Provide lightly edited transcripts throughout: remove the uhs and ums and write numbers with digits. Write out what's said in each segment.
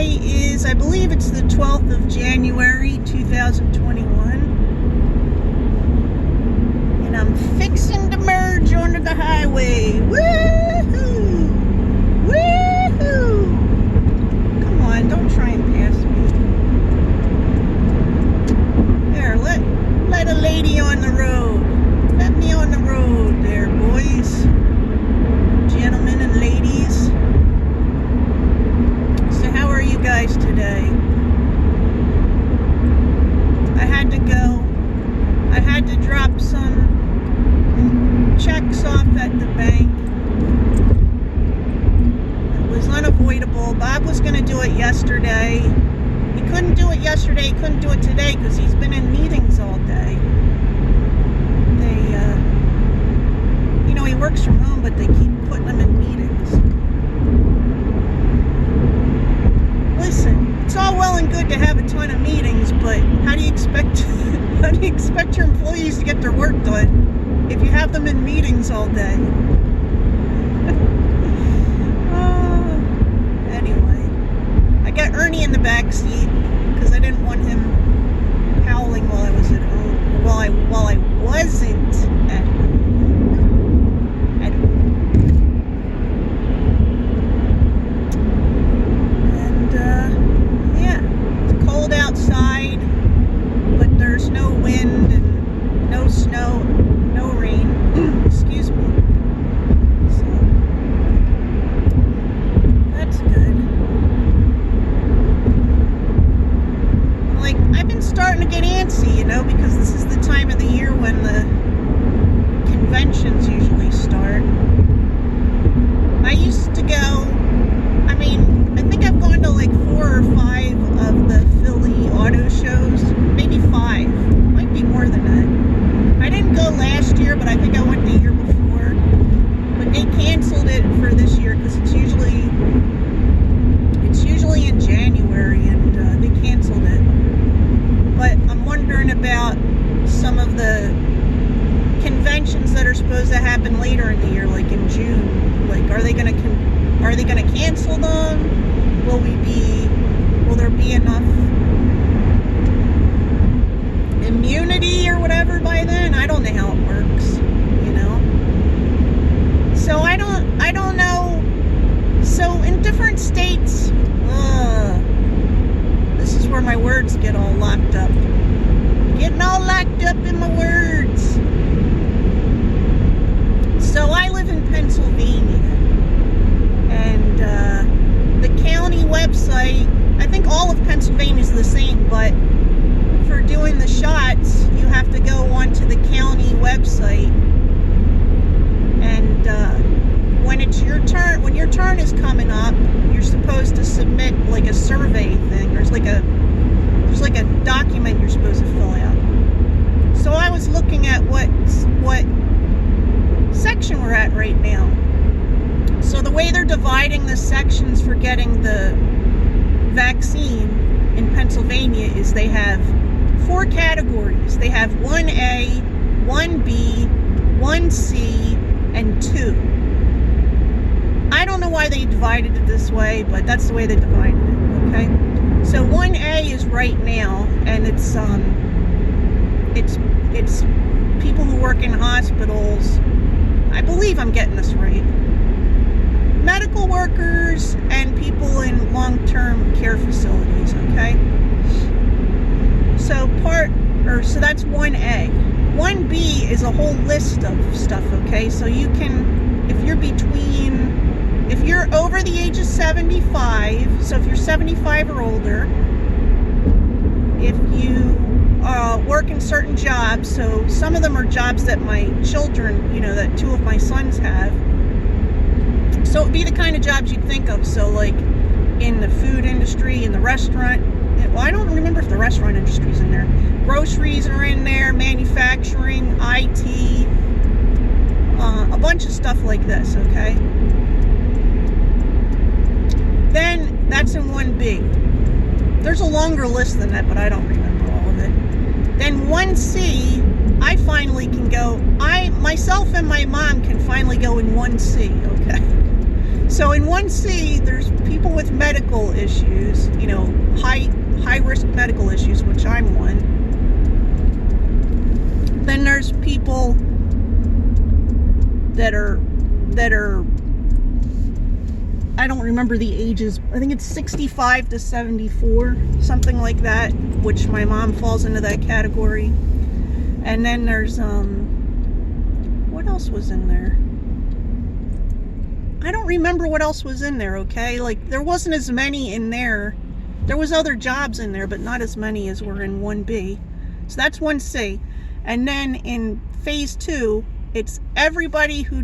Today is, I believe it's the 12th of January, 2021. And I'm fixing to merge onto the highway. Woohoo! Woohoo! Come on, don't try and pass me. There, let a lady on the road. Let me on the road there, boys. Gentlemen and ladies. So how are you guys today? I had to go. I had to drop some checks off at the bank. It was unavoidable. Bob was going to do it yesterday. He couldn't do it yesterday. He couldn't do it today because he's been in meetings all day. He works from home, but they keep putting him in meetings. Listen, it's all well and good to have a ton of meetings, but how do you expect your employees to get their work done if you have them in meetings all day? Anyway, I got Ernie in the back seat because I didn't want him howling while I was at home, while I wasn't at home. Outside, but there's no wind and no snow, no rain. Excuse me. So that's good. I've been starting to get antsy, because this is the time of the year when the conventions usually start. I used to go. I think I've gone to 4 or 5 of the Philly auto shows, maybe 5, might be more than that. I didn't go last year, but I think I went the year before. But they canceled it for this year because it's usually in January, and they canceled it. But I'm wondering about some of the conventions that are supposed to happen later in the year, like in June. Are they going to cancel them? Will there be enough immunity or whatever by then? I don't know how it works, So I don't know. So in different states, this is where my words get all locked up. Getting all locked up in my words. So I live in Pennsylvania. And the county website, I think all of Pennsylvania is the same, but for doing the shots, you have to go onto the county website. And when it's your turn, when your turn is coming up, you're supposed to submit a survey thing. There's a document you're supposed to fill out. So I was looking at what section we're at right now. So the way they're dividing the sections for getting the vaccine in Pennsylvania is they have 4 categories. They have 1A, 1B, 1C, and 2. I don't know why they divided it this way, but that's the way they divided it, okay? So 1A is right now, and it's people who work in hospitals. I believe I'm getting this right. Medical workers and people in long-term care facilities, okay? So that's 1A. 1B is a whole list of stuff, okay? So you can, if you're over the age of 75, so if you're 75 or older, if you work in certain jobs, so some of them are jobs that my children, that 2 of my sons have. So it would be the kind of jobs you'd think of. So in the food industry, in the restaurant. Well, I don't remember if the restaurant industry's in there. Groceries are in there, manufacturing, IT, a bunch of stuff like this, okay? Then that's in 1B. There's a longer list than that, but I don't remember all of it. Then 1C, I finally can go, myself and my mom can finally go in 1C, okay? So in 1C, there's people with medical issues, you know, high risk medical issues, which I'm one. Then there's people that are I don't remember the ages. I think it's 65 to 74, something like that, which my mom falls into that category. And then there's what else was in there? I don't remember what else was in there, okay? Like, there wasn't as many in there. There was other jobs in there, but not as many as were in 1B. So that's 1C. And then in phase 2, it's everybody who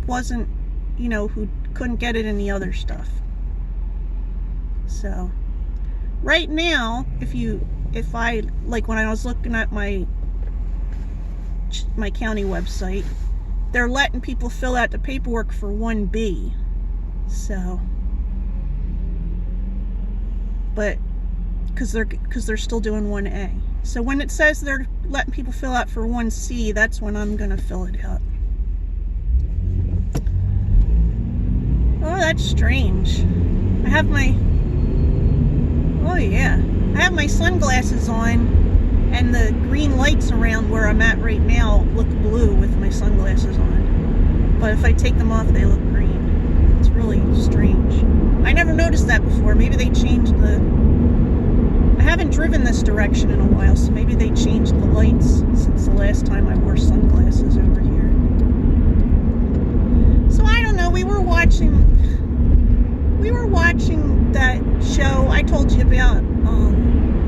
wasn't, you know, who couldn't get it in the other stuff. So right now, if I, like when I was looking at my county website, they're letting people fill out the paperwork for 1B. So, but because they're still doing 1A. So when it says they're letting people fill out for 1C, that's when I'm gonna fill it out. Oh, that's strange. I have my sunglasses on, and the green lights around where I'm at right now look blue with my sunglasses on. But if I take them off, they look green. It's really strange. I never noticed that before. Maybe they changed I haven't driven this direction in a while, so maybe they changed the lights since the last time I wore sunglasses over here. So I don't know, we were watching that show I told you about,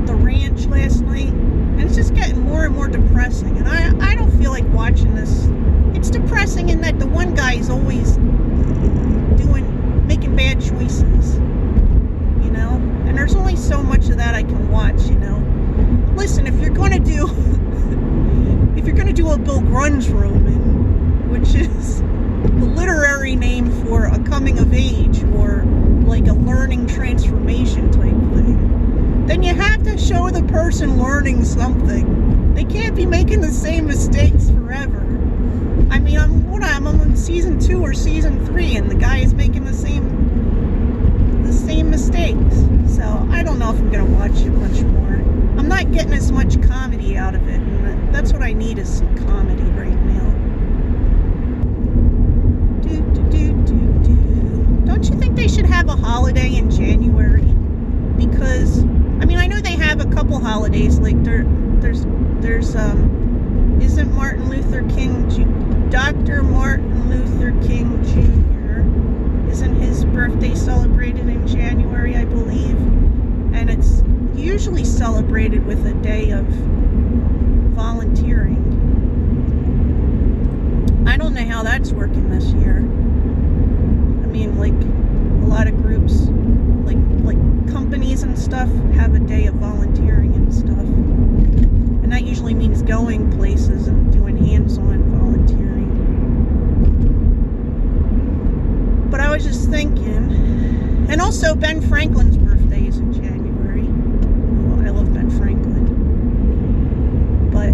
The Ranch, last night, and it's just getting more and more depressing, and I don't feel like watching this. It's depressing in that the one guy is always making bad choices, you know, and there's only so much of that I can watch, you know. Listen, if you're gonna do a Bill Grunge roman, which is the literary name for a coming of age or like a learning transformation type thing, then you have to show the person learning something. They can't be making the same mistakes forever. I mean, I'm on season 2 or season 3, and the guy is making the same mistakes. So I don't know if I'm gonna watch it much more. I'm not getting as much comedy out of it, and that's what I need, is some comedy right now. Don't you think they should have a holiday in January? Because, I mean, I know they have a couple holidays, like there's isn't Martin Luther King, Dr. Martin Luther King Jr., isn't his birthday celebrated in January, I believe? And it's usually celebrated with a day of volunteering. I don't know how that's working this year. I mean, like, a lot of groups, like companies and stuff, have a day of volunteering and stuff. And that usually means going places and doing hands-on volunteering. But I was just thinking, and also Ben Franklin's birthday is in January. Well, I love Ben Franklin. But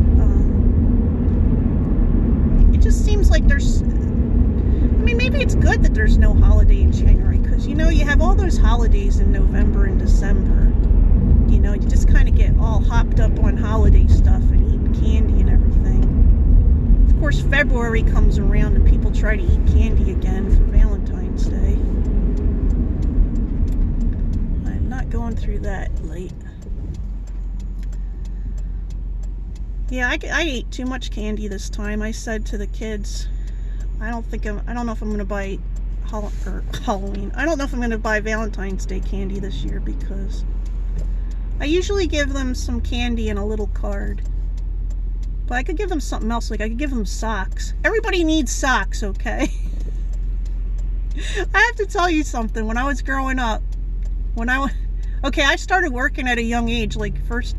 it just seems like there's, I mean, maybe it's good that there's no holiday in January, because, you know, you have all those holidays in November and December. You know, you just kind of get all hopped up on holiday stuff and eating candy and everything. Of course, February comes around and people try to eat candy again for Valentine's Day. I'm not going through that late. Yeah, I ate too much candy this time. I said to the kids, I don't know if I'm going to buy Halloween. I don't know if I'm going to buy Valentine's Day candy this year, because I usually give them some candy and a little card. But I could give them something else, like I could give them socks. Everybody needs socks, okay? I have to tell you something. When I was growing up, I started working at a young age. Like, first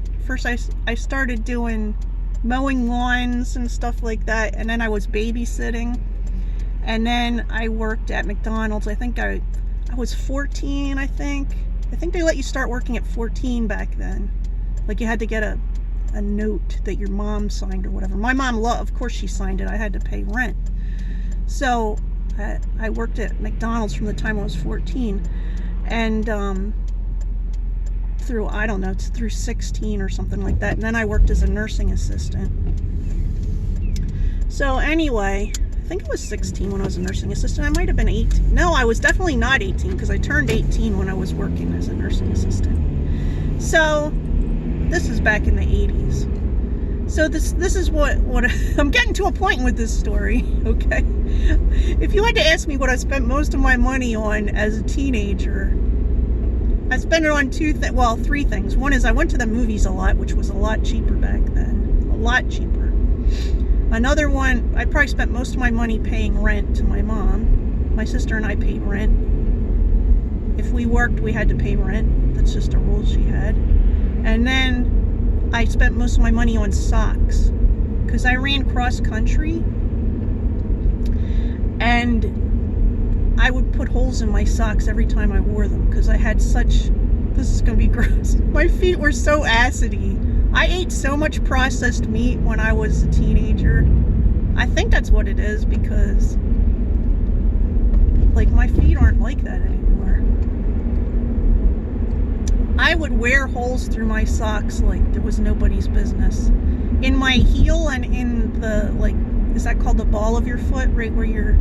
I started doing mowing lawns and stuff like that, and then I was babysitting, and then I worked at McDonald's. I think I was 14, I think they let you start working at 14 back then. Like, you had to get a note that your mom signed or whatever. My mom, of course she signed it. I had to pay rent. So I worked at McDonald's from the time I was 14, and through, I don't know, it's through 16 or something like that. And then I worked as a nursing assistant. So anyway, I think I was 16 when I was a nursing assistant. I might have been 18. No, I was definitely not 18 because I turned 18 when I was working as a nursing assistant. So this is back in the 80s. So this is what I'm getting to a point with this story, okay? If you had to ask me what I spent most of my money on as a teenager, I spent it on three things. One is I went to the movies a lot, which was a lot cheaper back then. A lot cheaper. Another one, I probably spent most of my money paying rent to my mom. My sister and I paid rent. If we worked, we had to pay rent. That's just a rule she had. And then I spent most of my money on socks because I ran cross country, and I would put holes in my socks every time I wore them because I had such, this is going to be gross, my feet were so acidy. I ate so much processed meat when I was a teenager. I think that's what it is, because like my feet aren't like that anymore. I would wear holes through my socks like there was nobody's business. In my heel and in the, like, is that called the ball of your foot? Right where your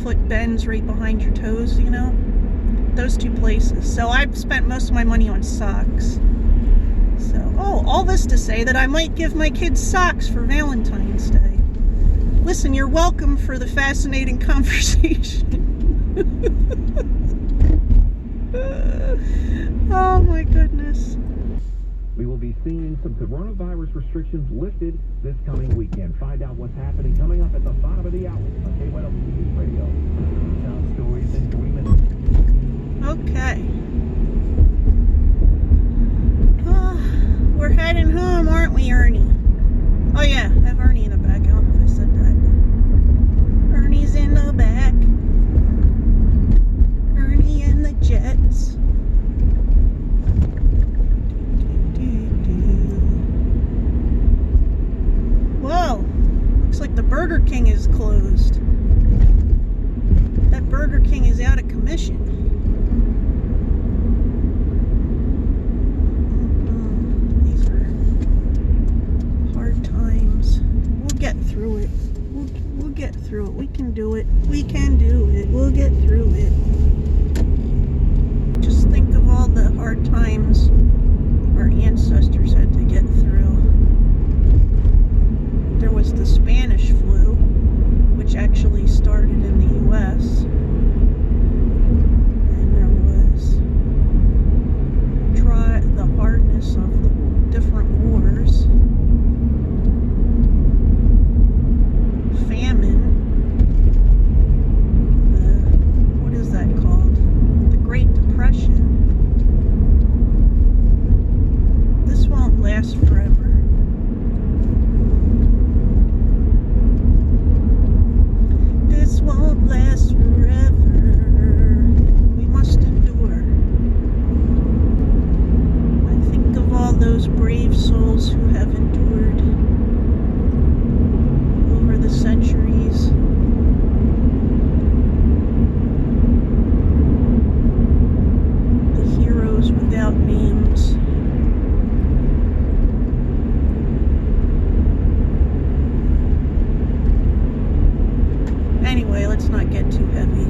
foot bends right behind your toes, you know? Those two places. So I've spent most of my money on socks. So, all this to say that I might give my kids socks for Valentine's Day. Listen, you're welcome for the fascinating conversation. Oh my goodness. We will be seeing some coronavirus restrictions lifted this coming weekend. Find out what's happening coming up at the bottom of the hour on KYW Radio. Top stories in 3 minutes. Okay. We're heading home, aren't we, Ernie? Oh yeah, I have Ernie in the back. I don't know if I said that. Ernie's in the back. Ernie and the Jets. Whoa, looks like the Burger King is closed. That Burger King is out of commission. These are hard times. We'll get through it. We'll get through it. We can do it. We can do it. We'll get through it. Just think of all the hard times our ancestors had to get through. There was the Spanish flu, which actually started in the U.S. And there was the hardness of the different wars. Famine. What is that called? The Great Depression. This won't last forever. This won't last forever. We must endure. I think of all those brave souls who have endured over the centuries. The heroes without names. Anyway, let's not get too heavy.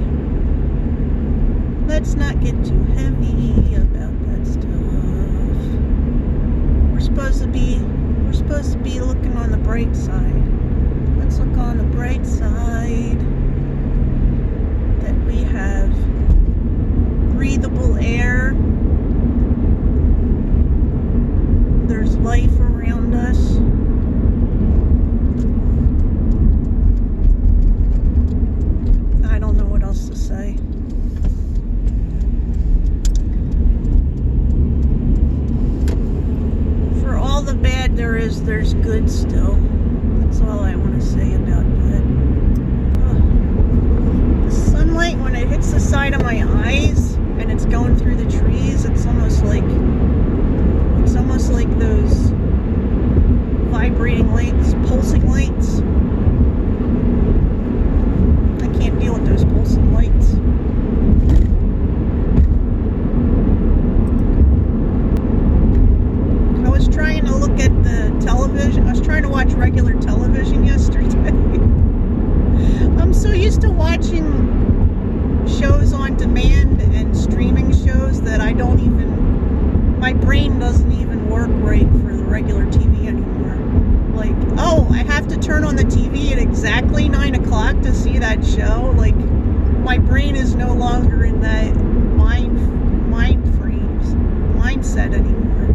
Let's not get too heavy about that stuff. We're supposed to be looking on the bright side. Let's look on the bright side. That we have breathable air. There's life around us. I don't know what else to say. For all the bad there is, there's good still. That's all I want to say about that. The sunlight, when it hits the side of my eyes and it's going through the trees, it's almost like those vibrating lights, pulsing lights. back to see that show, like, my brain is no longer in that mindset anymore.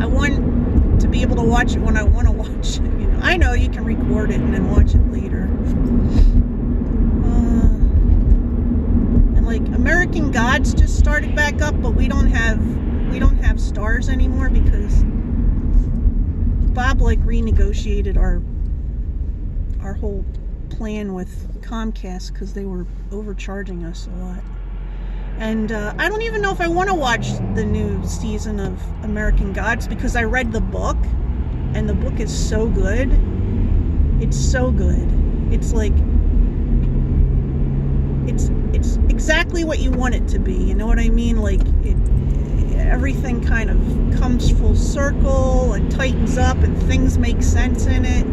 I want to be able to watch it when I want to watch it. You know, I know you can record it and then watch it later. And like American Gods just started back up, but we don't have stars anymore because Bob like renegotiated our whole plan with Comcast because they were overcharging us a lot. And I don't even know if I want to watch the new season of American Gods because I read the book, and the book is so good. It's so good. It's like it's exactly what you want it to be. You know what I mean? Like everything kind of comes full circle and tightens up, and things make sense in it.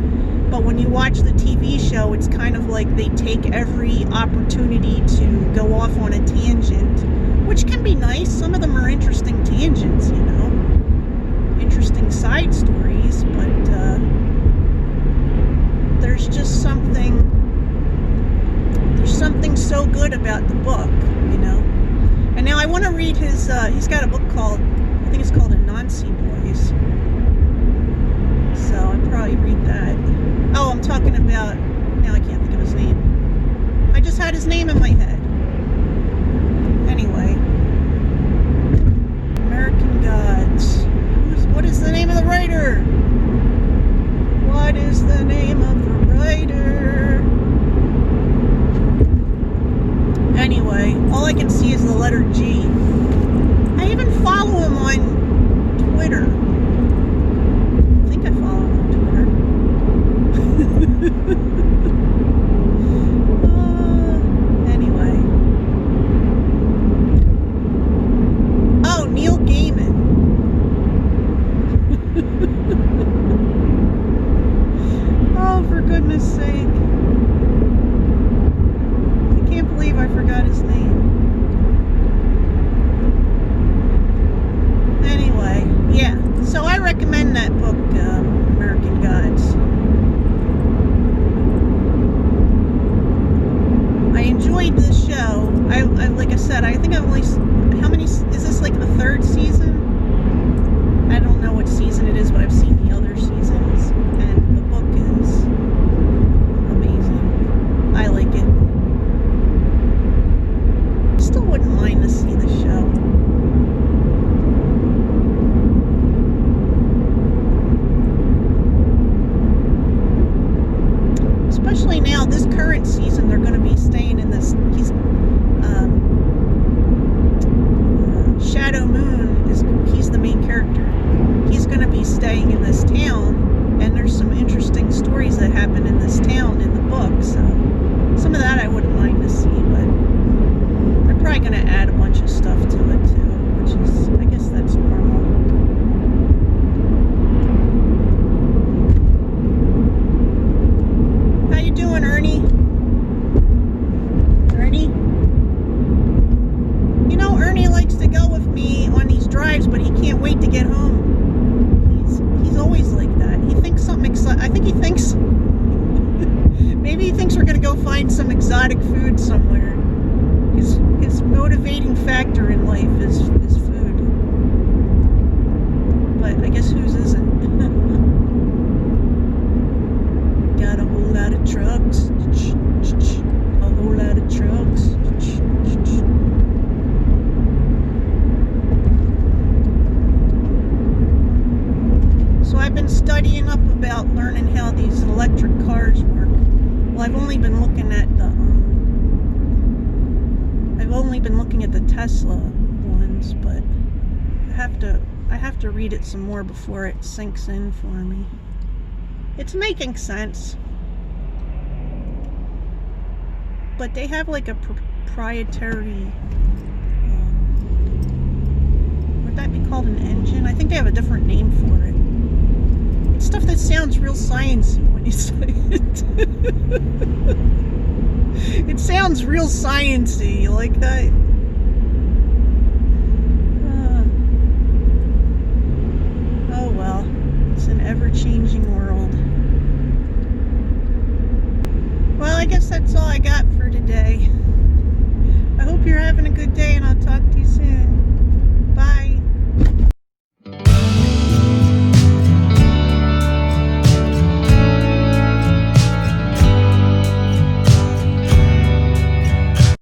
But when you watch the TV show, it's kind of like they take every opportunity to go off on a tangent, which can be nice. Some of them are interesting tangents, you know, interesting side stories, but there's something so good about the book, you know. And now I want to read his, he's got a book called, I think it's called Anansi Boys. So I'd probably read that. Oh, I'm talking about, now I can't think of his name. I just had his name in my head. Anyway. American Gods. What is the name of the writer? What is the name of the writer? Anyway, all I can see is the letter G. I even follow him on Twitter. I think I follow him on Twitter. Anyway. Oh, Neil Gaiman. Oh, for goodness sake. I can't believe I forgot his name. Anyway, yeah. So I recommend that book, American Gods. I enjoyed this show. I like I said, I think I've only, how many, is this like the third season? I don't know what season it is, but I've seen the other seasons, and the book is amazing. I like it. Still wouldn't mind to see the show. Especially now, this current season, they're going to be staying in this. Shadow Moon he's the main character. He's going to be staying in this town, and there's some interesting stories that happen in this town in the book. So some of that I wouldn't mind to see, but they're probably going to add a bunch of stuff to it too, which is, I guess that's normal. How you doing, Ernie? Ernie? You know, Ernie likes to go with me on these drives, but he can't wait to get home. He's always like that. He thinks something exciting. I think he thinks maybe he thinks we're gonna go find some exotic food somewhere. His motivating factor in life is food. But I guess whose isn't? Got a whole lot of trucks. A whole lot of trucks. So I've been studying up about learning how these electric cars work. Well, I've only been looking at the Tesla ones, but I have to read it some more before it sinks in for me. It's making sense. But they have like a proprietary, would that be called an engine? I think they have a different name for it. It's stuff that sounds real sciencey when you say it. It sounds real sciencey, like that. Oh well, it's an ever-changing world. all I got for today. I hope you're having a good day, and I'll talk to you soon.